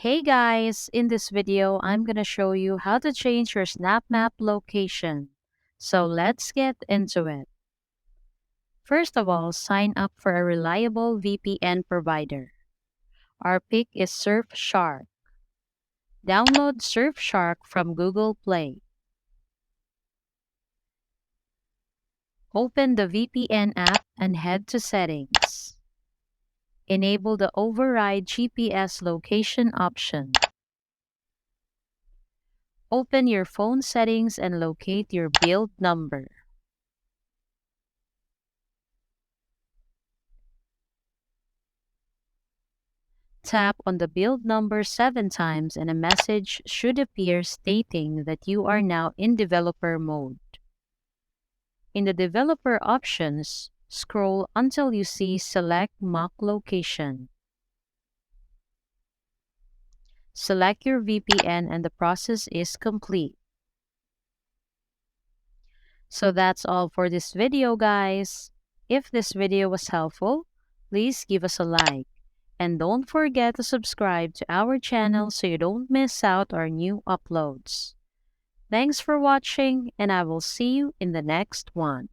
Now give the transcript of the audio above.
Hey guys, in this video, I'm gonna show you how to change your Snap Map location. So let's get into it. First of all, sign up for a reliable VPN provider. Our pick is Surfshark. Download Surfshark from Google Play. Open the VPN app and head to Settings. Enable the Override GPS location option. Open your phone settings and locate your build number. Tap on the build number 7 times and a message should appear stating that you are now in developer mode. In the developer options, scroll until you see Select Mock Location. Select your VPN and the process is complete. So that's all for this video, guys. If this video was helpful, please give us a like. And don't forget to subscribe to our channel so you don't miss out our new uploads. Thanks for watching, and I will see you in the next one.